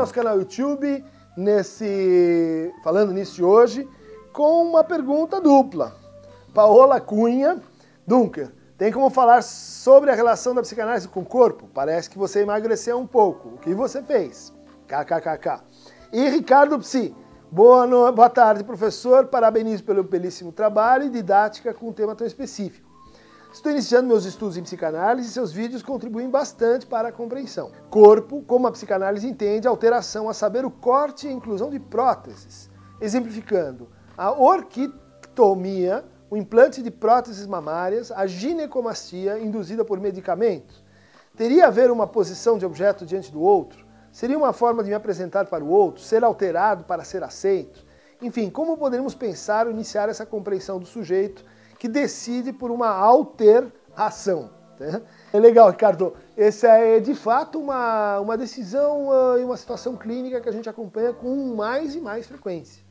nosso canal YouTube, falando nisso de hoje, com uma pergunta dupla. Paola Cunha, Dunker, tem como falar sobre a relação da psicanálise com o corpo? Parece que você emagreceu um pouco. O que você fez? KKKK. E Ricardo Psi, boa tarde, professor. Parabenizo pelo belíssimo trabalho e didática com um tema tão específico. Estou iniciando meus estudos em psicanálise e seus vídeos contribuem bastante para a compreensão. Corpo, como a psicanálise entende, alteração, a saber, o corte e inclusão de próteses. Exemplificando, a orquitomia, o implante de próteses mamárias, a ginecomastia induzida por medicamentos. Teria a ver uma posição de objeto diante do outro? Seria uma forma de me apresentar para o outro? Ser alterado para ser aceito? Enfim, como poderíamos pensar ou iniciar essa compreensão do sujeito que decide por uma alteração? É legal, Ricardo. Essa é, de fato, uma decisão e uma situação clínica que a gente acompanha com mais e mais frequência.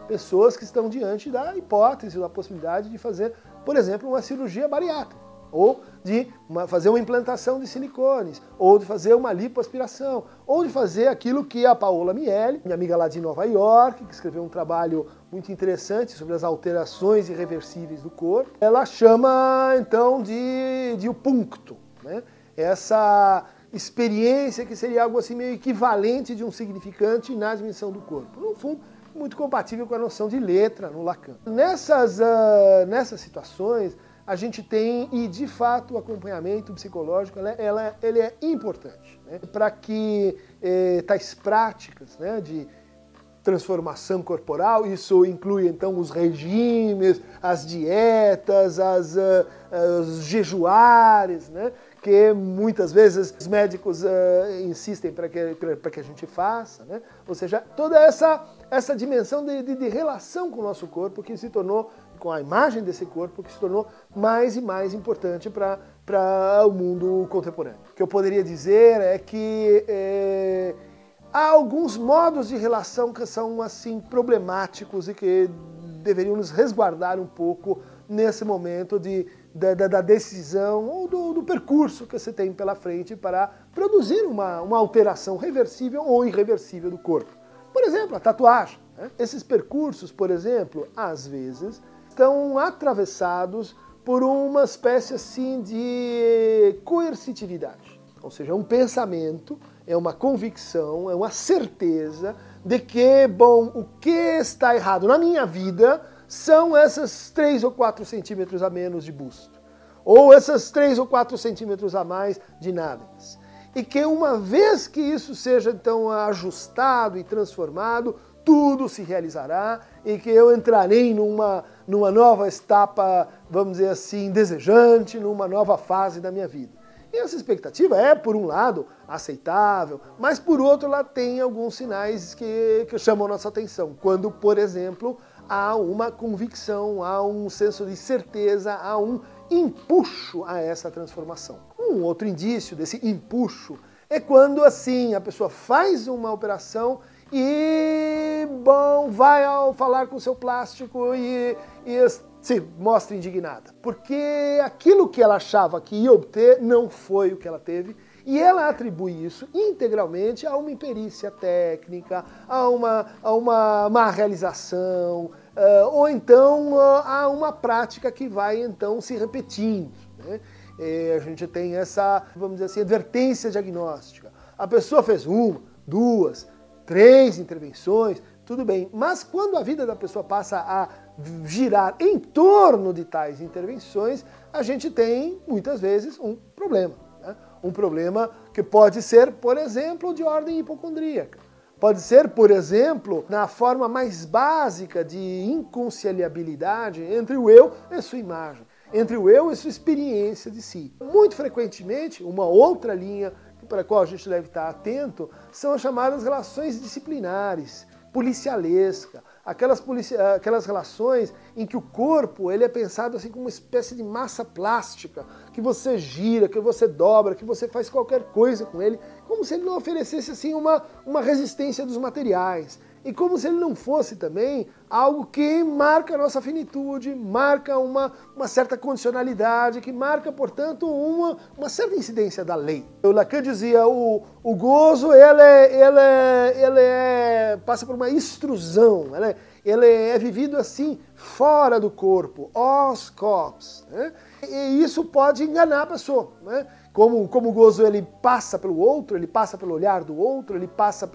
Pessoas que estão diante da hipótese, da possibilidade de fazer, por exemplo, uma cirurgia bariátrica, ou de fazer uma implantação de silicones, ou de fazer uma lipoaspiração, ou de fazer aquilo que a Paola Miele, minha amiga lá de Nova York, que escreveu um trabalho muito interessante sobre as alterações irreversíveis do corpo, ela chama, então, de o puncto, né? Essa experiência que seria algo assim meio equivalente de um significante na dimensão do corpo. No fundo, muito compatível com a noção de letra no Lacan. Nessas situações, a gente tem, e de fato o acompanhamento psicológico ele é importante, né? Para que tais práticas, né, de transformação corporal, isso inclui então os regimes, as dietas, os jejuares, né, que muitas vezes os médicos insistem para que a gente faça, né? Ou seja, toda essa dimensão de relação com o nosso corpo que se tornou, com a imagem desse corpo, que se tornou mais e mais importante para o mundo contemporâneo. O que eu poderia dizer é que há alguns modos de relação que são assim problemáticos e que deveriam nos resguardar um pouco nesse momento da decisão ou do percurso que você tem pela frente para produzir uma alteração reversível ou irreversível do corpo. Por exemplo, a tatuagem, né? Esses percursos, por exemplo, às vezes estão atravessados por uma espécie assim de coercitividade. Ou seja, um pensamento, é uma convicção, é uma certeza de que, bom, o que está errado na minha vida são esses 3 ou 4 centímetros a menos de busto, ou esses 3 ou 4 centímetros a mais de nádegas. E que uma vez que isso seja então ajustado e transformado, tudo se realizará e que eu entrarei numa nova etapa, vamos dizer assim, desejante, numa nova fase da minha vida. E essa expectativa é, por um lado, aceitável, mas por outro ela tem alguns sinais que chamam a nossa atenção. Quando, por exemplo, há uma convicção, há um senso de certeza, há um empuxo a essa transformação. Um outro indício desse empuxo é quando, assim, a pessoa faz uma operação e, bom, vai ao falar com o seu plástico e se mostra indignada. Porque aquilo que ela achava que ia obter não foi o que ela teve, e ela atribui isso integralmente a uma imperícia técnica, a uma má realização, ou então a uma prática que vai então se repetindo, né? A gente tem essa, vamos dizer assim, advertência diagnóstica. A pessoa fez 1, 2, 3 intervenções, tudo bem, mas quando a vida da pessoa passa a girar em torno de tais intervenções, a gente tem, muitas vezes, um problema. Né? Um problema que pode ser, por exemplo, de ordem hipocondríaca. Pode ser, por exemplo, na forma mais básica de inconciliabilidade entre o eu e sua imagem, entre o eu e sua experiência de si. Muito frequentemente, uma outra linha para a qual a gente deve estar atento são as chamadas relações disciplinares, policialesca, aquelas relações em que o corpo ele é pensado assim como uma espécie de massa plástica, que você gira, que você dobra, que você faz qualquer coisa com ele, como se ele não oferecesse assim uma resistência dos materiais. e como se ele não fosse também algo que marca a nossa finitude, marca uma certa condicionalidade, que marca, portanto, uma certa incidência da lei. O Lacan dizia, o gozo passa por uma extrusão, ele é vivido assim, fora do corpo, os corpos, né? E isso pode enganar a pessoa, né? Como o gozo ele passa pelo outro, ele passa pelo olhar do outro, ele passa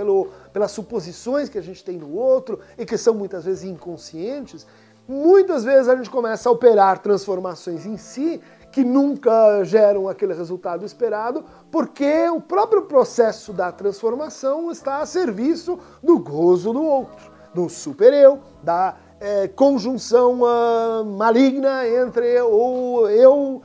pelas suposições que a gente tem no outro e que são muitas vezes inconscientes, muitas vezes a gente começa a operar transformações em si que nunca geram aquele resultado esperado, porque o próprio processo da transformação está a serviço do gozo do outro, do super-eu, da conjunção maligna entre o eu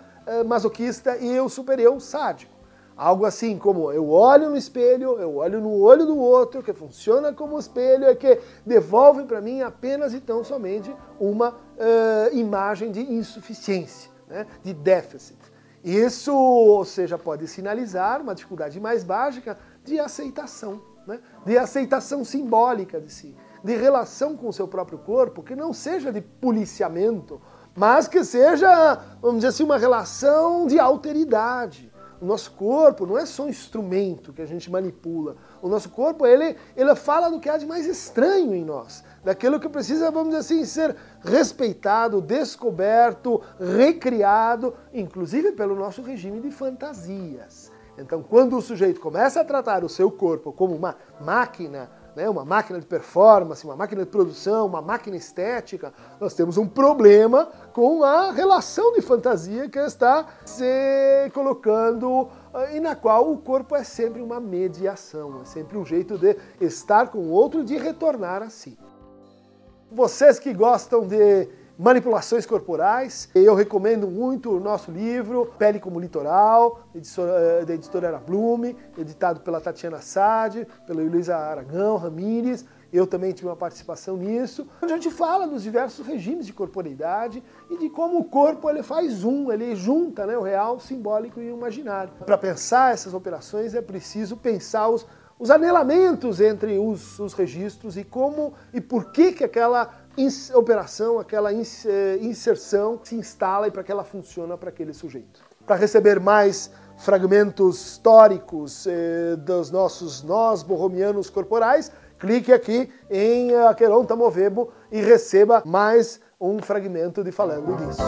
masoquista e o super-eu sádico. Algo assim como eu olho no espelho, eu olho no olho do outro, que funciona como espelho e que devolve para mim apenas e tão somente uma imagem de insuficiência, né, de déficit. Isso, ou seja, pode sinalizar uma dificuldade mais básica de aceitação, né, de aceitação simbólica de si, de relação com o seu próprio corpo, que não seja de policiamento, mas que seja, vamos dizer assim, uma relação de alteridade. O nosso corpo não é só um instrumento que a gente manipula. O nosso corpo, ele fala do que há de mais estranho em nós, daquilo que precisa, vamos dizer assim, ser respeitado, descoberto, recriado, inclusive pelo nosso regime de fantasias. Então, quando o sujeito começa a tratar o seu corpo como uma máquina, né, uma máquina de performance, uma máquina de produção, uma máquina estética, nós temos um problema com a relação de fantasia que está se colocando e na qual o corpo é sempre uma mediação, é sempre um jeito de estar com o outro e de retornar a si. Vocês que gostam de manipulações corporais, eu recomendo muito o nosso livro, Pele como Litoral, da editora Era Blume, editado pela Tatiana Sade, pela Luísa Aragão Ramírez. Eu também tive uma participação nisso, onde a gente fala dos diversos regimes de corporeidade e de como o corpo ele faz ele junta, né, o real, o simbólico e o imaginário. Para pensar essas operações é preciso pensar os anelamentos entre os registros e como e por que aquela operação, aquela inserção se instala e para que ela funciona para aquele sujeito. Para receber mais fragmentos históricos dos nossos nós borromianos corporais, clique aqui em Aqueronta Movebo e receba mais um fragmento de Falando Disso.